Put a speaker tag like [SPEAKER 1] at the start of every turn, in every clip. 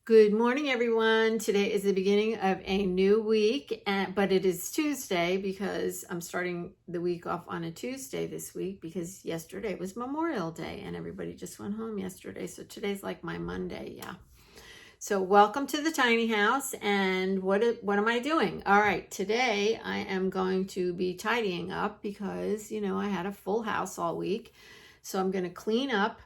[SPEAKER 1] Good morning, everyone. Today is the beginning of a new week, but it is Tuesday because I'm starting the week off on a Tuesday this week because yesterday was Memorial Day and everybody just went home yesterday. So today's like my Monday, yeah. So welcome to the tiny house. And what am I doing? All right, today I am going to be tidying up because, I had a full house all week. So I'm going to clean up.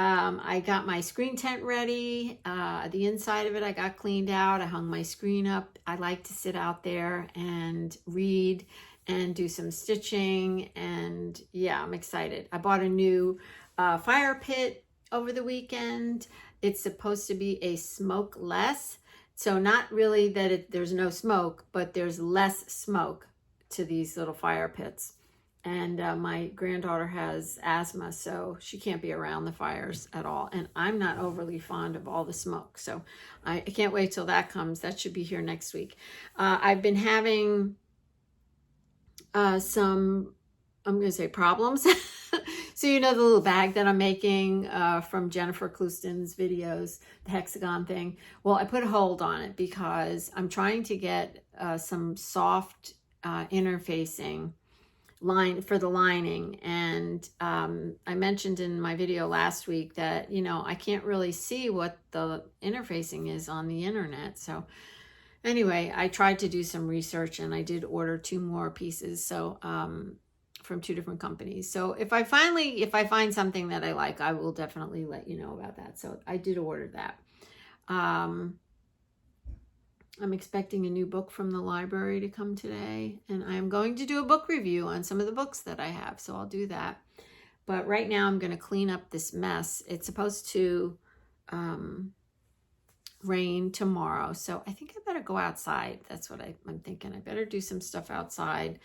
[SPEAKER 1] I got my screen tent ready. The inside of it I got cleaned out. I hung my screen up. I like to sit out there and read and do some stitching. And yeah, I'm excited. I bought a new fire pit over the weekend. It's supposed to be a smokeless. So not really that there's no smoke, but there's less smoke to these little fire pits. And my granddaughter has asthma, so she can't be around the fires at all. And I'm not overly fond of all the smoke, so I can't wait till that comes. That should be here next week. I've been having some, I'm going to say problems. So the little bag that I'm making from Jennifer Clouston's videos, the hexagon thing. Well, I put a hold on it because I'm trying to get some soft interfacing line for the lining. And I mentioned in my video last week that I can't really see what the interfacing is on the internet. So anyway, I tried to do some research and I did order 2 more pieces, so from 2 different companies. So if I find something that I like, I will definitely let you know about that. So I did order that. I'm expecting a new book from the library to come today, and I'm going to do a book review on some of the books that I have, so I'll do that. But right now I'm going to clean up this mess. It's supposed to rain tomorrow, so I think I better go outside. That's what I'm thinking. I better do some stuff outside,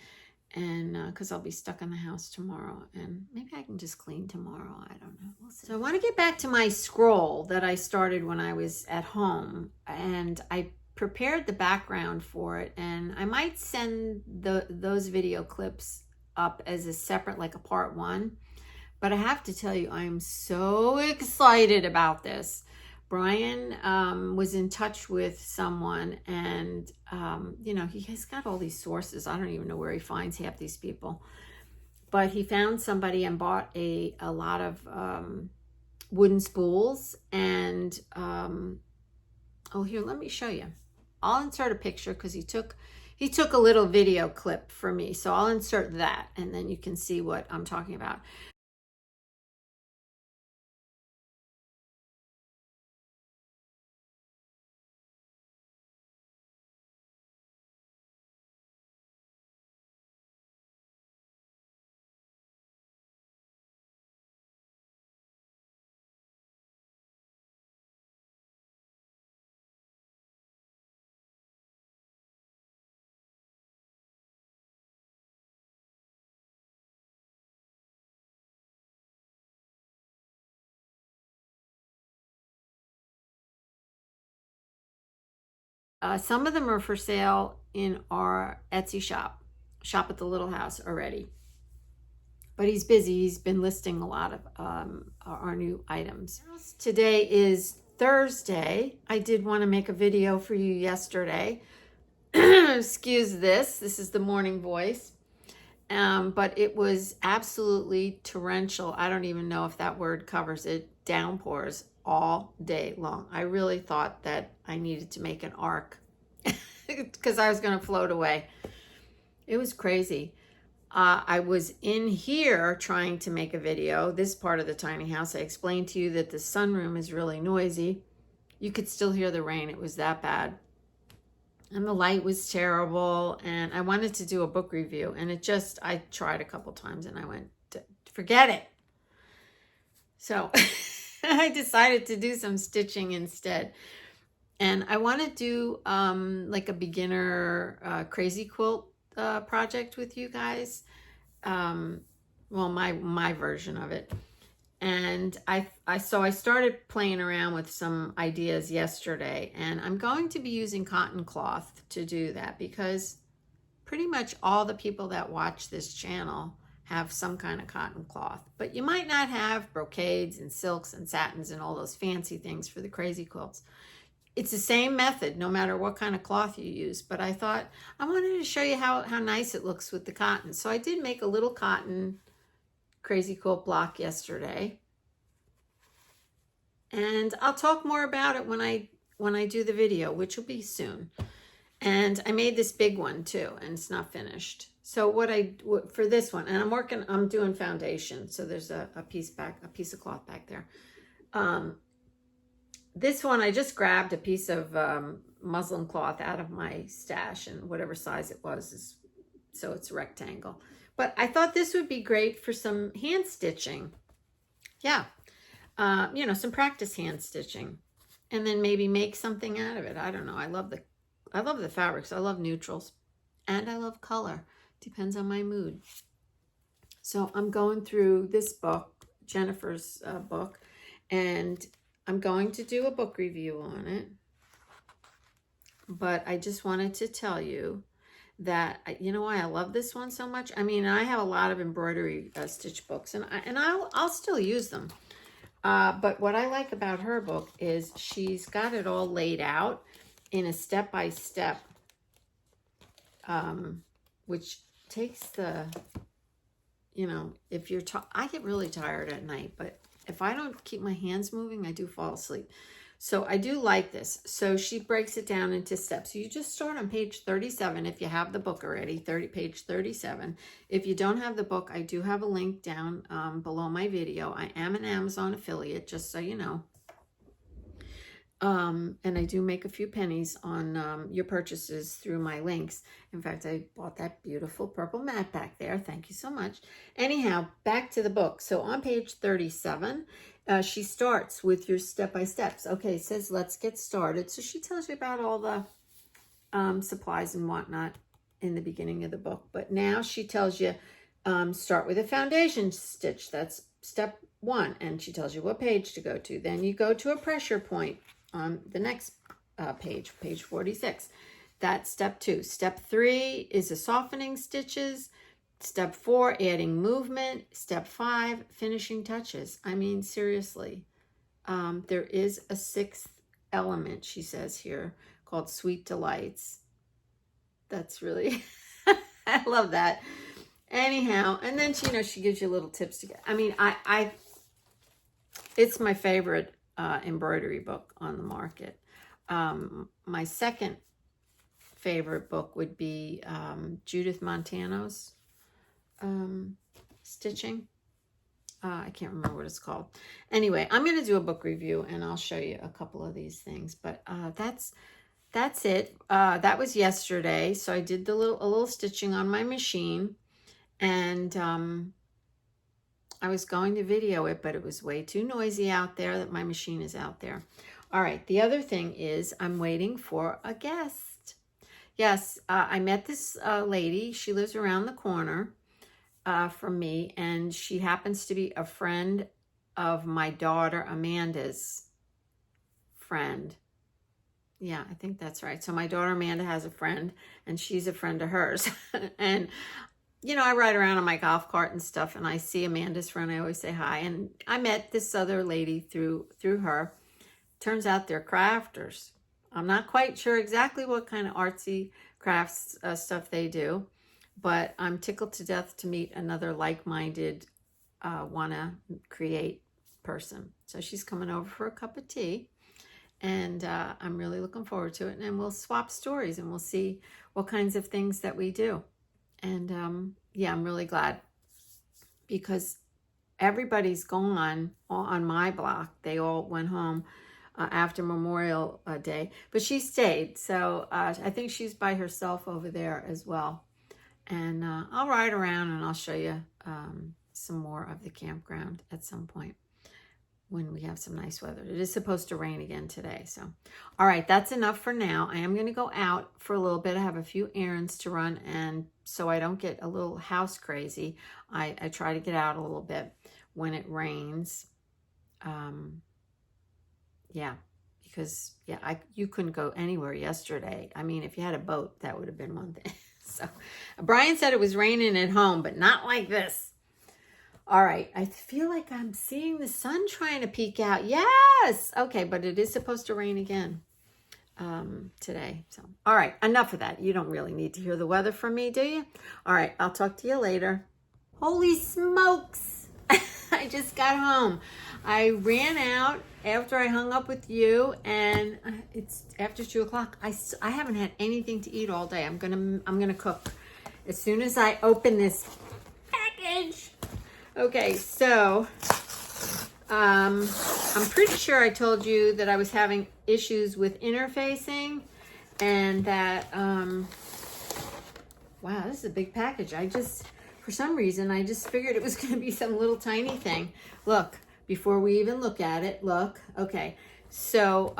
[SPEAKER 1] and because I'll be stuck in the house tomorrow, and maybe I can just clean tomorrow. I don't know. We'll see. So I want to get back to my scroll that I started when I was at home, and I prepared the background for it, and I might send those video clips up as a separate, like a part 1. But I have to tell you, I'm so excited about this. Brian was in touch with someone, and he has got all these sources. I don't even know where he finds half these people, but he found somebody and bought a lot of wooden spools. And oh, here, let me show you. I'll insert a picture because he took a little video clip for me. So I'll insert that, and then you can see what I'm talking about. Some of them are for sale in our Etsy shop at the Little House already. But he's busy. He's been listing a lot of our new items. Today is Thursday. I did want to make a video for you yesterday. Excuse this. This is the morning voice. But it was absolutely torrential. I don't even know if that word covers it. Downpours all day long. I really thought that I needed to make an arc because I was going to float away. It was crazy. I was in here trying to make a video. This part of the tiny house, I explained to you that the sunroom is really noisy. You could still hear the rain. It was that bad. And the light was terrible. And I wanted to do a book review. And I tried a couple times and I went, forget it. So I decided to do some stitching instead. And I want to do like a beginner crazy quilt project with you guys. Well, my version of it. And I started playing around with some ideas yesterday, and I'm going to be using cotton cloth to do that because pretty much all the people that watch this channel have some kind of cotton cloth, but you might not have brocades and silks and satins and all those fancy things for the crazy quilts. it's the same method no matter what kind of cloth you use, but I thought I wanted to show you how nice it looks with the cotton. So I did make a little cotton crazy quilt block yesterday, and I'll talk more about it when I do the video, which will be soon. And I made this big one too, and it's not finished. So for this one, and I'm doing foundation. So there's a piece of cloth back there. This one, I just grabbed a piece of muslin cloth out of my stash, and whatever size it was, so it's a rectangle. But I thought this would be great for some hand stitching. Yeah, you know, some practice hand stitching, and then maybe make something out of it. I don't know. I love the fabrics. I love neutrals, and I love color. Depends on my mood. So I'm going through this book, Jennifer's book, and I'm going to do a book review on it. But I just wanted to tell you that, you know why I love this one so much? I mean, I have a lot of embroidery stitch books, and I'll still use them. But what I like about her book is she's got it all laid out in a step-by-step, which takes the, you know, if you're, I get really tired at night, but if I don't keep my hands moving, I do fall asleep. So I do like this. So she breaks it down into steps. So you just start on page 37 if you have the book already, page 37. If you don't have the book, I do have a link down below my video. I am an Amazon affiliate, just so you know. And I do make a few pennies on your purchases through my links. In fact, I bought that beautiful purple mat back there. Thank you so much. Anyhow, back to the book. So on page 37, she starts with your step-by-steps. Okay, it says, let's get started. So she tells you about all the supplies and whatnot in the beginning of the book. But now she tells you, start with a foundation stitch. That's step 1. And she tells you what page to go to. Then you go to a pressure point on the next page 46. That's step 2. Step 3 is a softening stitches. Step 4, adding movement. Step 5, finishing touches. I mean, seriously, there is a 6th element, she says here, called Sweet Delights. That's really, I love that. Anyhow, and then she gives you little tips to get. I mean, it's my favorite embroidery book on the market. My second favorite book would be Judith Montano's stitching. I can't remember what it's called. Anyway, I'm going to do a book review, and I'll show you a couple of these things. But that's it. That was yesterday. So I did a little stitching on my machine, and I was going to video it, but it was way too noisy out there that my machine is out there. All right. The other thing is I'm waiting for a guest. Yes, I met this lady. She lives around the corner from me, and she happens to be a friend of my daughter Amanda's friend. Yeah, I think that's right. So my daughter Amanda has a friend, and she's a friend of hers. And I ride around on my golf cart and stuff, and I see Amanda's friend. I always say hi. And I met this other lady through her. Turns out they're crafters. I'm not quite sure exactly what kind of artsy crafts stuff they do, but I'm tickled to death to meet another like-minded, wanna create person. So she's coming over for a cup of tea, and I'm really looking forward to it. And we'll swap stories, and we'll see what kinds of things that we do. And yeah, I'm really glad, because everybody's gone on my block. They all went home after Memorial Day, but she stayed. So I think she's by herself over there as well. And I'll ride around, and I'll show you some more of the campground at some point when we have some nice weather. It is supposed to rain again today. So, all right, that's enough for now. I am going to go out for a little bit. I have a few errands to run, and so I don't get a little house crazy, I try to get out a little bit when it rains. Yeah, because you couldn't go anywhere yesterday. I mean, if you had a boat, that would have been one thing. So Brian said it was raining at home, but not like this. All right, I feel like I'm seeing the sun trying to peek out. Yes! Okay, but it is supposed to rain again. today. So, all right, enough of that. You don't really need to hear the weather from me, do you? All right, I'll talk to you later. Holy smokes! I just got home. I ran out after I hung up with you, and it's after 2 o'clock. I haven't had anything to eat all day. I'm gonna cook as soon as I open this package. Okay, so I'm pretty sure I told you that I was having issues with interfacing, and that wow, this is a big package. For some reason, I just figured it was going to be some little tiny thing. Look, before we even look at it, look. Okay, so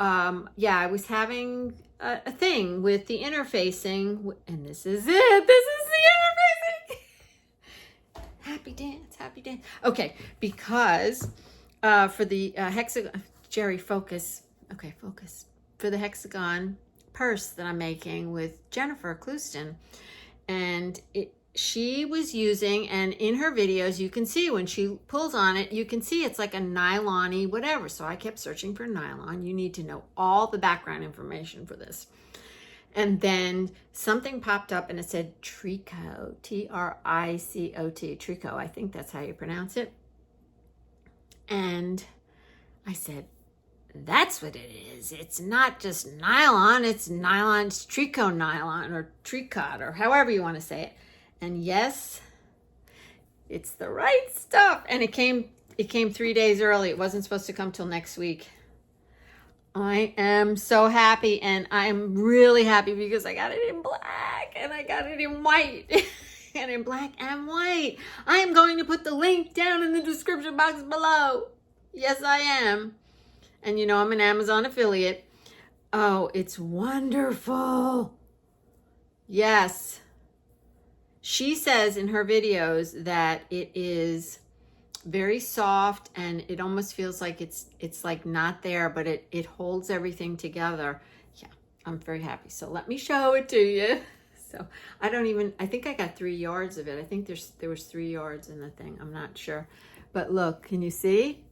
[SPEAKER 1] yeah, I was having a thing with the interfacing, and this is it. This is the interfacing. Happy dance, happy dance. Okay, because for the hexagon, Jeri, focus. Okay, focus. For the hexagon purse that I'm making with Jennifer Clouston, and she was using, and in her videos you can see when she pulls on it, you can see it's like a nylon-y whatever. So I kept searching for nylon. You need to know all the background information for this. And then something popped up and it said Tricot, Tricot, Tricot. I think that's how you pronounce it. And I said, that's what it is. It's not just nylon, it's nylon, it's Tricot nylon or Tricot or however you want to say it. And yes, it's the right stuff. And it came 3 days early. It wasn't supposed to come till next week. I am so happy, and I'm really happy because I got it in black and I got it in white. And in black and white. I am going to put the link down in the description box below. Yes, I am. And you know I'm an Amazon affiliate. Oh, it's wonderful. Yes. She says in her videos that it is very soft and it almost feels like it's like not there, but it holds everything together. Yeah, I'm very happy. So let me show it to you. So I think I got 3 yards of it. I think there was 3 yards in the thing. I'm not sure. But look, can you see?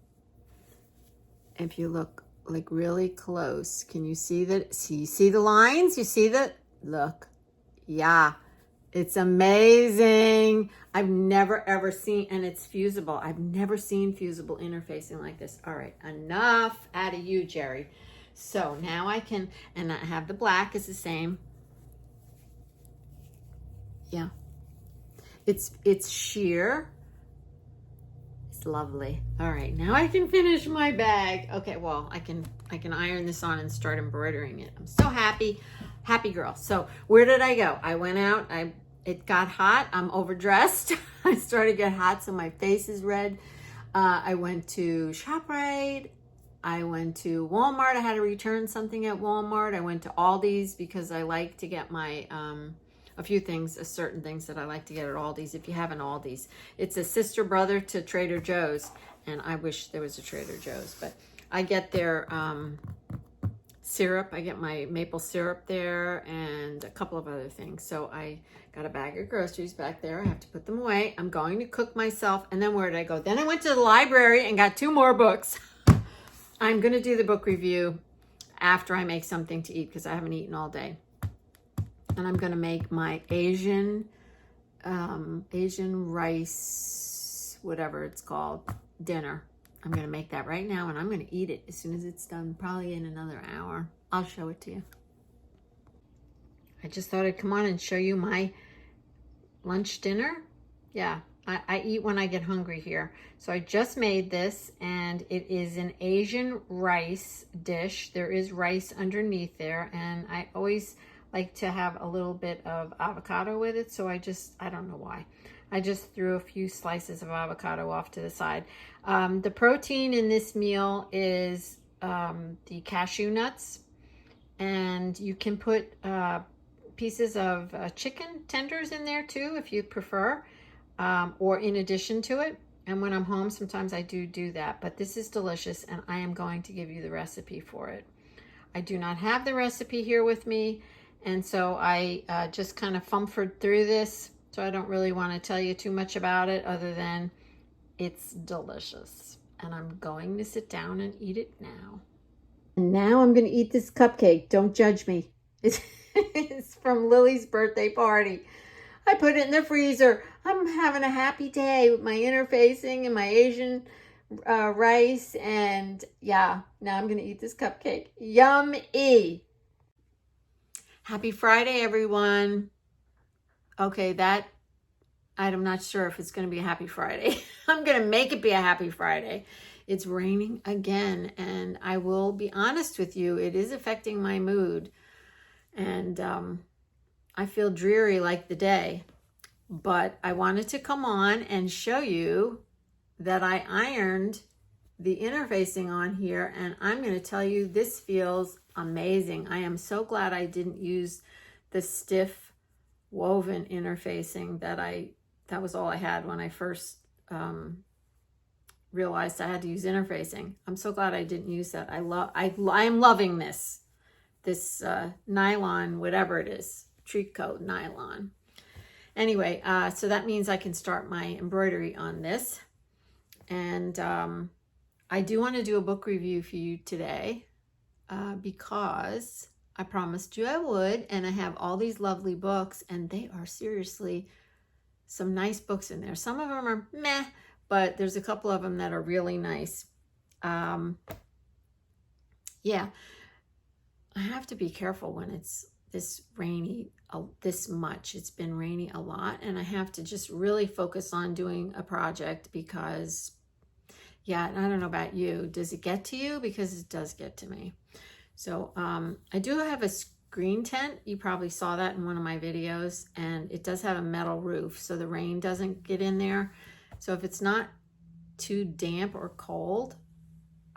[SPEAKER 1] If you look like really close, can you see that? See the lines? You see that? Look. Yeah. It's amazing. I've never ever seen, and it's fusible. I've never seen fusible interfacing like this. All right, enough out of you, Jeri. So now I can, and I have the black is the same. Yeah. It's sheer. It's lovely. All right, now I can finish my bag. Okay, well, I can iron this on and start embroidering it. I'm so happy. Happy girl. So where did I go? I went out. It got hot. I'm overdressed. I started to get hot, so my face is red. I went to ShopRite. I went to Walmart. I had to return something at Walmart. I went to Aldi's because I like to get my a few things, certain things that I like to get at Aldi's. If you have an Aldi's, it's a sister brother to Trader Joe's, and I wish there was a Trader Joe's, but I get their syrup. I get my maple syrup there and a couple of other things. So I got a bag of groceries back there. I have to put them away. I'm going to cook myself. And then where did I go? Then I went to the library and got 2 more books. I'm going to do the book review after I make something to eat because I haven't eaten all day. And I'm going to make my Asian rice, whatever it's called, dinner. I'm going to make that right now, and I'm going to eat it as soon as it's done, probably in another hour. I'll show it to you. I just thought I'd come on and show you my lunch dinner. Yeah, I eat when I get hungry here. So I just made this, and it is an Asian rice dish. There is rice underneath there, and I always like to have a little bit of avocado with it, so I don't know why. I just threw a few slices of avocado off to the side. The protein in this meal is the cashew nuts, and you can put pieces of chicken tenders in there too if you prefer, or in addition to it. And when I'm home, sometimes I do that, but this is delicious, and I am going to give you the recipe for it. I do not have the recipe here with me, and so I just kind of fumbled through this. So I don't really want to tell you too much about it other than it's delicious. And I'm going to sit down and eat it now. And now I'm going to eat this cupcake. Don't judge me. It's from Lily's birthday party. I put it in the freezer. I'm having a happy day with my interfacing and my Asian rice. And yeah, now I'm going to eat this cupcake. Yummy. Happy Friday, everyone. Okay, I'm not sure if it's going to be a happy Friday. I'm going to make it be a happy Friday. It's raining again, and I will be honest with you, it is affecting my mood. And I feel dreary like the day. But I wanted to come on and show you that I ironed the interfacing on here, and I'm going to tell you this feels amazing. I am so glad I didn't use the stiff woven interfacing that was all I had when I first realized I had to use interfacing. I'm so glad I didn't use that. I am loving this nylon, whatever it is, Tricot nylon. Anyway, so that means I can start my embroidery on this. And I do want to do a book review for you today because I promised you I would, and I have all these lovely books, and they are seriously some nice books in there. Some of them are meh, but there's a couple of them that are really nice. Yeah, I have to be careful when it's this rainy, this much. It's been rainy a lot, and I have to just really focus on doing a project because, yeah, I don't know about you. Does it get to you? Because it does get to me. So I do have a screen tent. You probably saw that in one of my videos, and it does have a metal roof, so the rain doesn't get in there. So if it's not too damp or cold,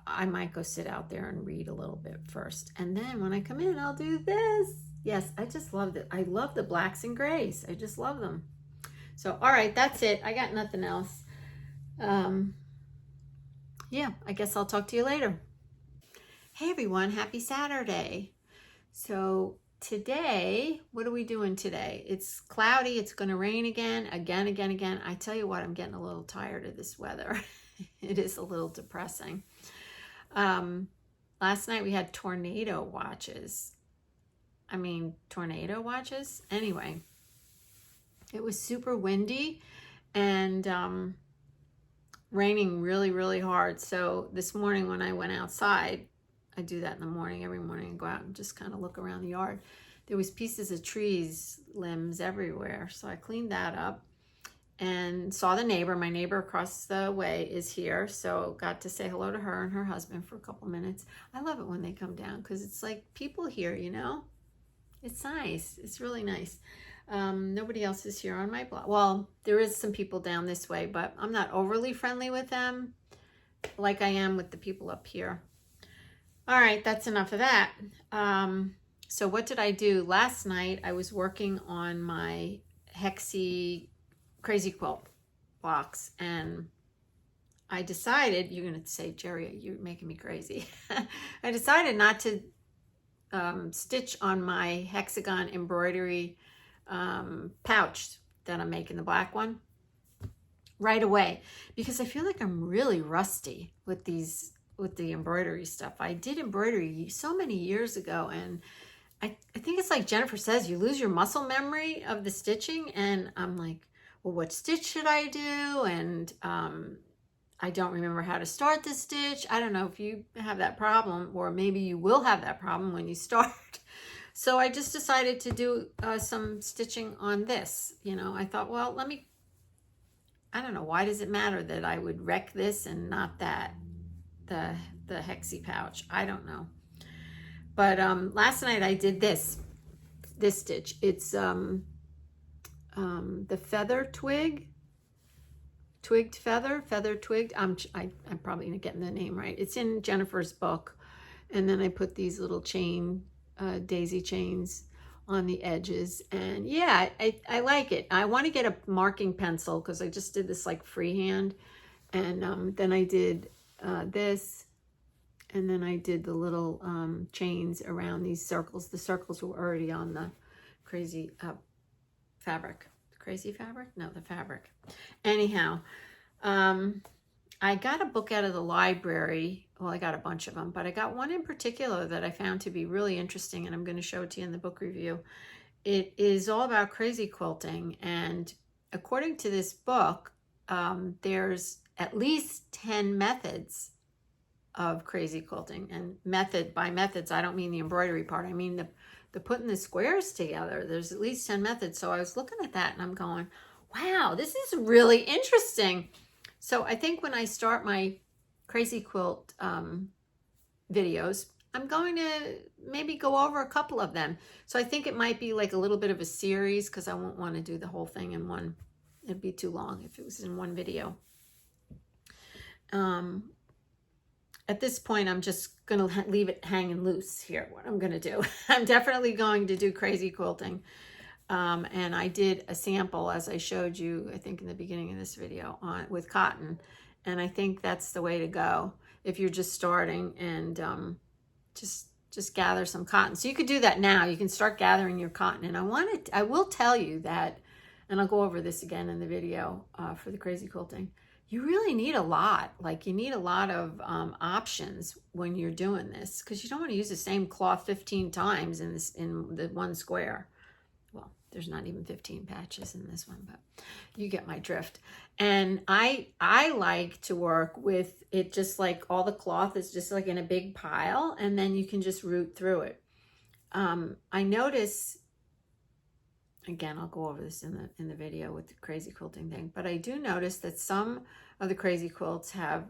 [SPEAKER 1] I might go sit out there and read a little bit first. And then when I come in, I'll do this. Yes, I just loved it. I love the blacks and grays. I just love them. So, all right, that's it. I got nothing else. Yeah, I guess I'll talk to you later. Hey everyone, happy Saturday. So today, what are we doing today? It's cloudy. It's going to rain again. I tell you what, I'm getting a little tired of this weather. It is a little depressing. Last night we had tornado watches. Tornado watches? Anyway, it was super windy and raining really, really hard. So this morning when I went outside, I do that in the morning, every morning, and go out and just kind of look around the yard. There was pieces of trees, limbs everywhere. So I cleaned that up and saw the neighbor. My neighbor across the way is here. So got to say hello to her and her husband for a couple minutes. I love it when they come down because it's like people here, you know? It's nice. It's really nice. Nobody else is here on my block. Well, there is some people down this way, but I'm not overly friendly with them like I am with the people up here. All right, that's enough of that. So what did I do? Last night, I was working on my Hexy Crazy Quilt box, and I decided, you're going to say, Jeri, you're making me crazy. I decided not to stitch on my hexagon embroidery pouch that I'm making, the black one, right away, because I feel like I'm really rusty with the embroidery stuff. I did embroidery so many years ago, and I think it's like Jennifer says, you lose your muscle memory of the stitching, and I'm like, well, what stitch should I do? And I don't remember how to start the stitch. I don't know if you have that problem, or maybe you will have that problem when you start. So I just decided to do some stitching on this. You know, I thought, well, I don't know, why does it matter that I would wreck this and not that, the Hexy pouch? I don't know. But last night I did this stitch. It's the feather twigged feather twigged. I'm probably not getting the name right. It's in Jennifer's book. And then I put these little daisy chains on the edges, and yeah, I like it. I want to get a marking pencil because I just did this like freehand, and then I did this, and then I did the little chains around these circles. The circles were already on the crazy fabric. Crazy fabric? No, the fabric. Anyhow, I got a book out of the library well, I got a bunch of them, but I got one in particular that I found to be really interesting, and I'm going to show it to you in the book review. It is all about crazy quilting, and according to this book, there's at least 10 methods of crazy quilting. And method, by methods, I don't mean the embroidery part. I mean the putting the squares together. There's at least 10 methods. So I was looking at that and I'm going, wow, this is really interesting. So I think when I start my crazy quilt videos, I'm going to maybe go over a couple of them. So I think it might be like a little bit of a series, because I won't want to do the whole thing in one. It'd be too long if it was in one video. At this point, I'm just going to leave it hanging loose here, what I'm going to do. I'm definitely going to do crazy quilting. And I did a sample, as I showed you, I think in the beginning of this video, with cotton. And I think that's the way to go if you're just starting, and just gather some cotton. So you could do that now. You can start gathering your cotton. And I will tell you that, and I'll go over this again in the video for the crazy quilting. You really need a lot. Like, you need a lot of options when you're doing this, because you don't want to use the same cloth 15 times in the one square. Well, there's not even 15 patches in this one, but you get my drift. And I like to work with it just like all the cloth is just like in a big pile, and then you can just root through it. I notice, again, I'll go over this in the video with the crazy quilting thing, but I do notice that some of the crazy quilts have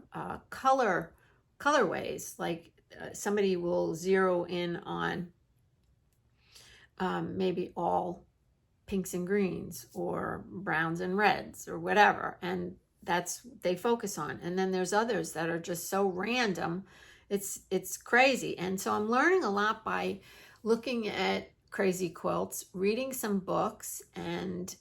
[SPEAKER 1] colorways. Like somebody will zero in on maybe all pinks and greens or browns and reds or whatever, and that's they focus on. And then there's others that are just so random, it's crazy. And so I'm learning a lot by looking at crazy quilts, reading some books, and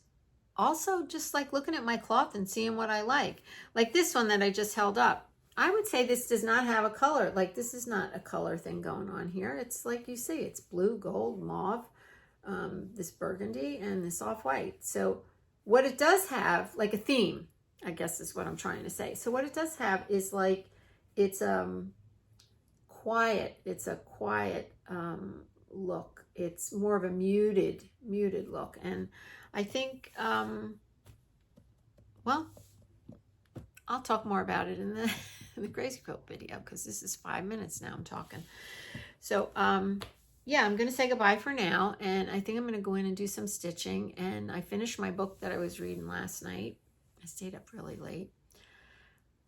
[SPEAKER 1] also just like looking at my cloth and seeing what I like. Like this one that I just held up, I would say this does not have a color. Like, this is not a color thing going on here. It's like you see, it's blue, gold, mauve, this burgundy, and this off-white. So what it does have, like a theme, I guess is what I'm trying to say. So what it does have is like, it's quiet. It's a quiet look. It's more of a muted look. And I think, well, I'll talk more about it in the crazy quilt video, because this is 5 minutes now I'm talking. So, yeah, I'm going to say goodbye for now. And I think I'm going to go in and do some stitching. And I finished my book that I was reading last night. I stayed up really late,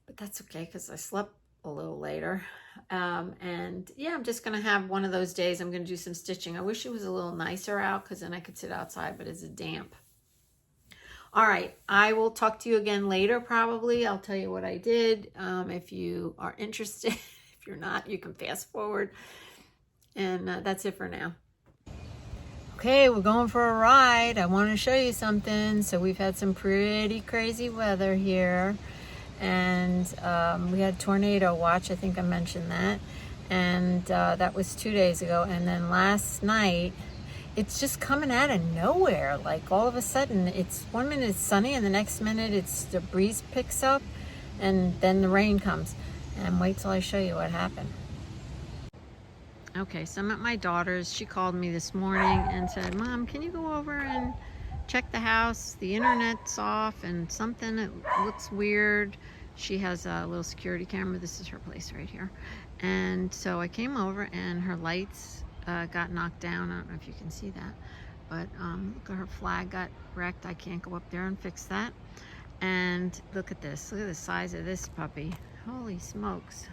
[SPEAKER 1] but that's okay, because I slept a little later. And yeah, I'm just going to have one of those days. I'm going to do some stitching. I wish it was a little nicer out, because then I could sit outside, but it's damp. All right, I will talk to you again later, probably. I'll tell you what I did. If you are interested, if you're not, you can fast forward. And that's it for now. Okay, we're going for a ride. I want to show you something. So we've had some pretty crazy weather here. And we had tornado watch. I think I mentioned that. And that was 2 days ago. And then last night, it's just coming out of nowhere. Like, all of a sudden, it's 1 minute it's sunny, and the next minute the breeze picks up, and then the rain comes. And wait till I show you what happened. Okay, so I'm at my daughter's. She called me this morning and said, Mom, can you go over and check the house? The internet's off and something, it looks weird. She has a little security camera. This is her place right here. And so I came over, and her lights got knocked down. I don't know if you can see that, but look at her flag got wrecked. I can't go up there and fix that. And look at this. Look at the size of this puppy. Holy smokes.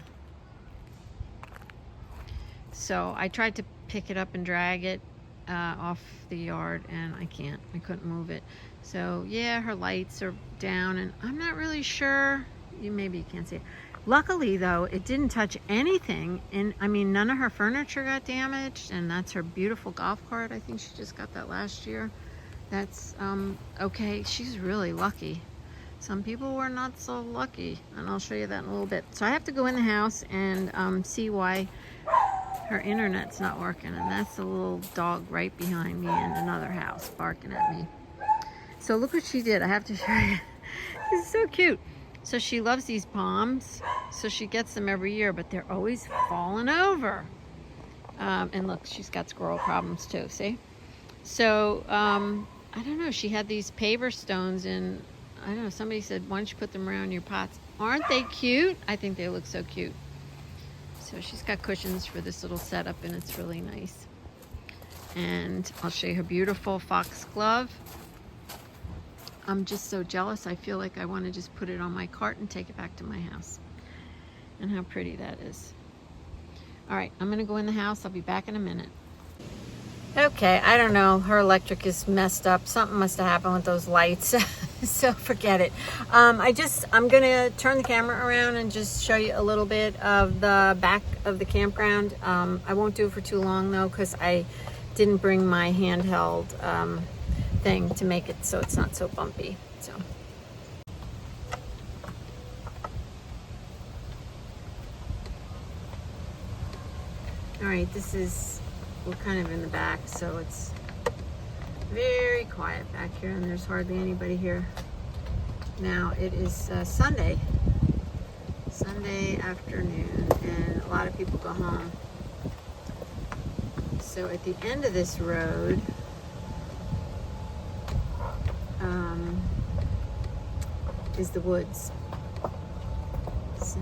[SPEAKER 1] So I tried to pick it up and drag it off the yard, and I couldn't move it. So yeah, her lights are down, and I'm not really sure. Maybe you can't see it. Luckily though, it didn't touch anything, and I mean, none of her furniture got damaged, and that's her beautiful golf cart. I think she just got that last year. That's okay. She's really lucky. Some people were not so lucky, and I'll show you that in a little bit. So I have to go in the house and see why her internet's not working, and that's a little dog right behind me in another house barking at me. So look what she did. I have to show you. This is so cute. So she loves these palms, so she gets them every year, but they're always falling over. And look, she's got squirrel problems too, see? So, I don't know, she had these paver stones and I don't know, somebody said, why don't you put them around your pots? Aren't they cute? I think they look so cute. So she's got cushions for this little setup and it's really nice. And I'll show you her beautiful foxglove. I'm just so jealous. I feel like I want to just put it on my cart and take it back to my house. And how pretty that is. All right, I'm going to go in the house. I'll be back in a minute. Okay, I don't know. Her electric is messed up. Something must have happened with those lights. So forget it. I'm going to turn the camera around and just show you a little bit of the back of the campground. I won't do it for too long though, because I didn't bring my handheld thing to make it so it's not so bumpy. So. All right, we're kind of in the back, so it's very quiet back here and there's hardly anybody here. Now it is Sunday afternoon and a lot of people go home. So at the end of this road, is the woods. So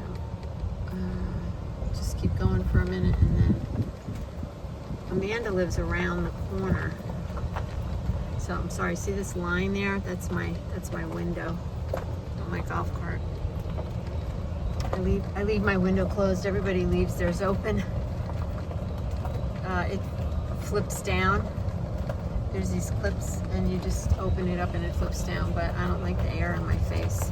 [SPEAKER 1] just keep going for a minute and then Amanda lives around the corner. So I'm sorry, see this line there? That's my window on my golf cart. I leave my window closed. Everybody leaves theirs open. It flips down. There's these clips and you just open it up and it flips down, but I don't like the air in my face.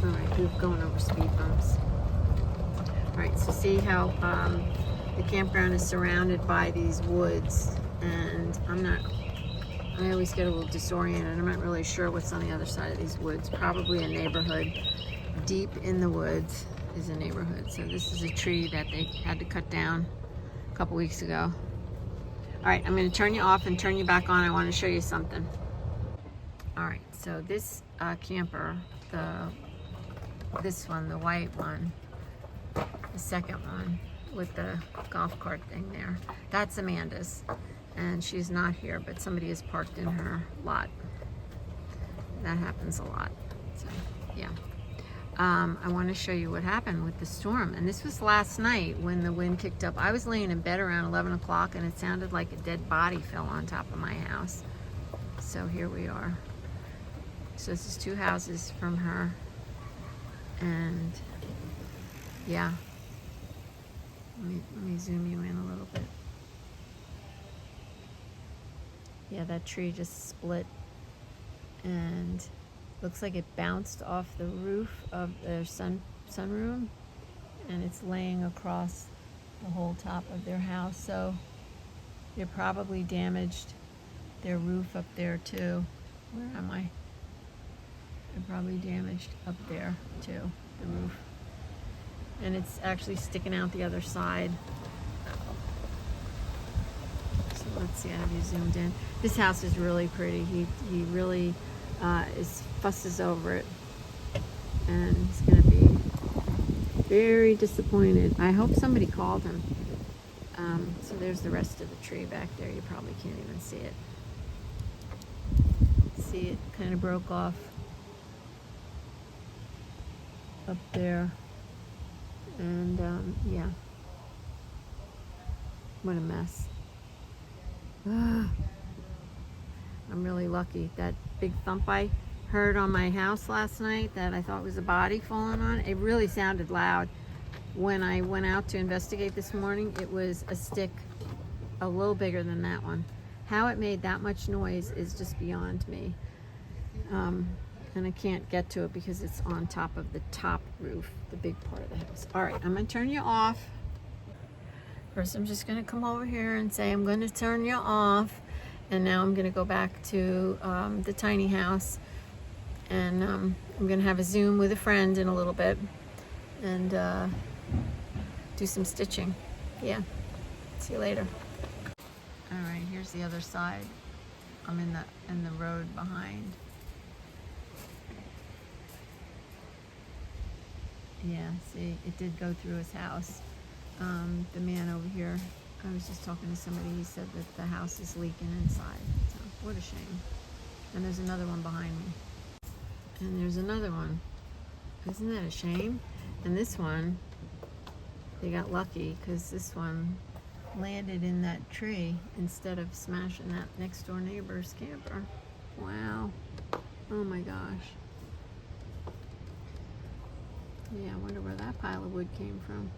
[SPEAKER 1] All right, we're going over speed bumps. All right, so see how the campground is surrounded by these woods, and I always get a little disoriented. I'm not really sure what's on the other side of these woods. Probably a neighborhood. Deep in the woods is a neighborhood. So this is a tree that they had to cut down a couple weeks ago. All right, I'm going to turn you off and turn you back on. I want to show you something. All right, so this camper, this one, the white one, the second one with the golf cart thing there, that's Amanda's, and she's not here, but somebody is parked in her lot. That happens a lot. So yeah, I want to show you what happened with the storm. And this was last night when the wind kicked up. I was laying in bed around 11 o'clock and it sounded like a dead body fell on top of my house. So here we are. So this is 2 houses from her. And yeah, let me zoom you in a little bit. Yeah, that tree just split and looks like it bounced off the roof of their sunroom, and it's laying across the whole top of their house. So they probably damaged their roof up there too. Where am I? They're probably damaged up there too, the roof. And it's actually sticking out the other side. So let's see, I have you zoomed in. This house is really pretty. He really fusses over it, and he's going to be very disappointed. I hope somebody called him. So there's the rest of the tree back there. You probably can't even see it. See, it kind of broke off up there, and yeah, what a mess. I'm really lucky. That big thump I heard on my house last night that I thought was a body falling on, it really sounded loud. When I went out to investigate this morning, it was a stick a little bigger than that one. How it made that much noise is just beyond me. And I can't get to it because it's on top of the top roof, the big part of the house. All right, I'm gonna turn you off. First, I'm just gonna come over here and say I'm gonna turn you off. And now I'm gonna go back to the tiny house, and I'm gonna have a Zoom with a friend in a little bit and do some stitching. Yeah, see you later. All right, here's the other side. I'm in the road behind. Yeah, see, it did go through his house. The man over here, I was just talking to somebody, he said that the house is leaking inside. So, what a shame. And there's another one behind me. And there's another one. Isn't that a shame? And this one, they got lucky because this one landed in that tree instead of smashing that next door neighbor's camper. Wow. Oh my gosh. Yeah, I wonder where that pile of wood came from.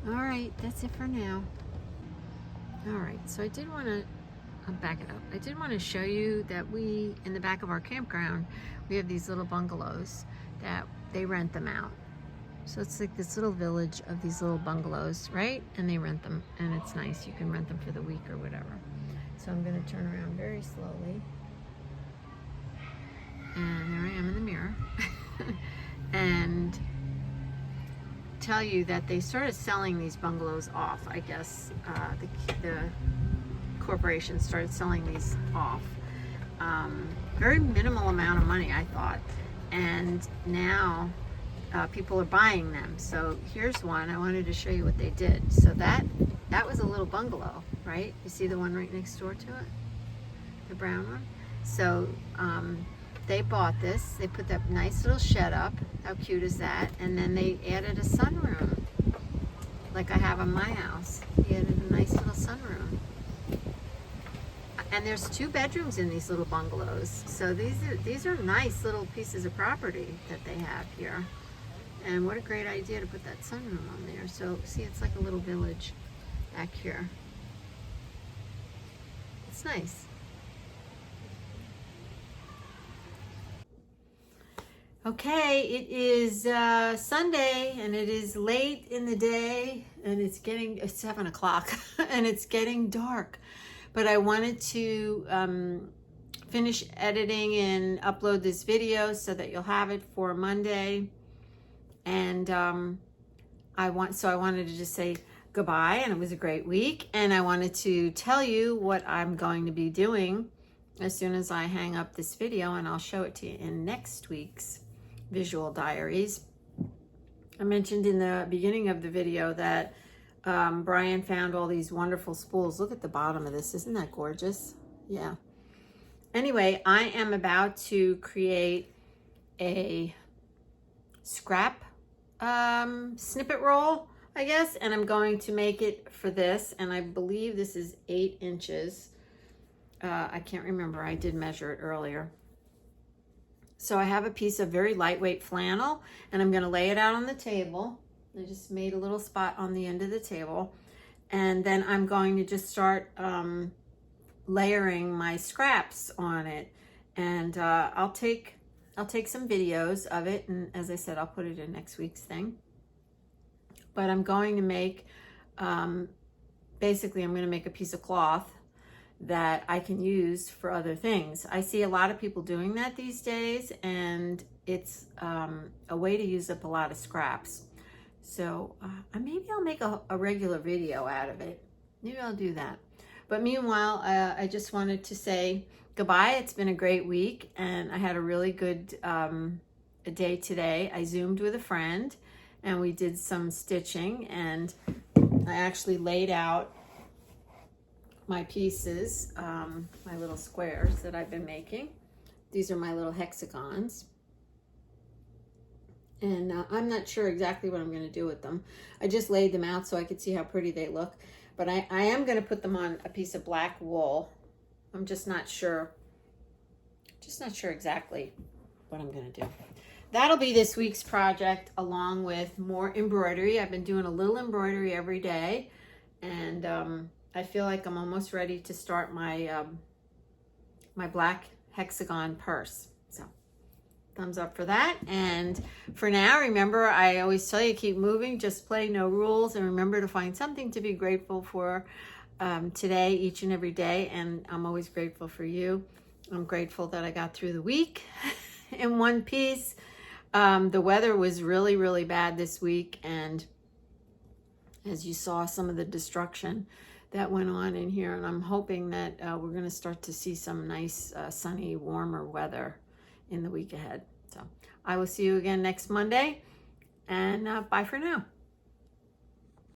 [SPEAKER 1] All right, that's it for now. All right, so I did want to, I'll back it up. I did want to show you that we, in the back of our campground, we have these little bungalows that they rent them out. So it's like this little village of these little bungalows, right? And they rent them, and it's nice. You can rent them for the week or whatever. So I'm going to turn around very slowly. And there I am in the mirror. And tell you that they started selling these bungalows off. I guess the corporation started selling these off. Very minimal amount of money, I thought. And now people are buying them. So here's one. I wanted to show you what they did. So that was a little bungalow, right? You see the one right next door to it? The brown one? So they bought this. They put that nice little shed up. How cute is that? And then they added a sunroom, like I have on my house. They added a nice little sunroom. And there's 2 bedrooms in these little bungalows. So these are nice little pieces of property that they have here. And what a great idea to put that sunroom on there. So see, it's like a little village back here. It's nice. Okay, it is Sunday, and it is late in the day, and it's 7 o'clock, and it's getting dark. But I wanted to finish editing and upload this video so that you'll have it for Monday. And I wanted to just say goodbye, and it was a great week. And I wanted to tell you what I'm going to be doing as soon as I hang up this video, and I'll show it to you in next week's visual diaries. I mentioned in the beginning of the video that Brian found all these wonderful spools. Look at the bottom of this. Isn't that gorgeous? Yeah. Anyway, I am about to create a scrap snippet roll, I guess, and I'm going to make it for this, and I believe this is 8 inches. I can't remember. I did measure it earlier. So I have a piece of very lightweight flannel, and I'm going to lay it out on the table. I just made a little spot on the end of the table, and then I'm going to just start layering my scraps on it. And I'll take some videos of it, and as I said, I'll put it in next week's thing. But I'm going to make basically I'm going to make a piece of cloth that I can use for other things. I see a lot of people doing that these days, and it's a way to use up a lot of scraps. So maybe I'll make a regular video out of it. Maybe I'll do that. But meanwhile, I just wanted to say goodbye. It's been a great week, and I had a really good day today. I Zoomed with a friend, and we did some stitching, and I actually laid out my pieces, my little squares that I've been making. These are my little hexagons. And I'm not sure exactly what I'm going to do with them. I just laid them out so I could see how pretty they look. But I am going to put them on a piece of black wool. I'm just not sure. Exactly what I'm going to do. That'll be this week's project, along with more embroidery. I've been doing a little embroidery every day. And I feel like I'm almost ready to start my my black hexagon purse. So thumbs up for that. And for now, remember, I always tell you, keep moving, just play, no rules, and remember to find something to be grateful for today, each and every day. And I'm always grateful for you. I'm grateful that I got through the week in one piece. The weather was really, really bad this week, and as you saw, some of the destruction that went on in here, and I'm hoping that we're going to start to see some nice sunny, warmer weather in the week ahead. So I will see you again next Monday. and bye for now.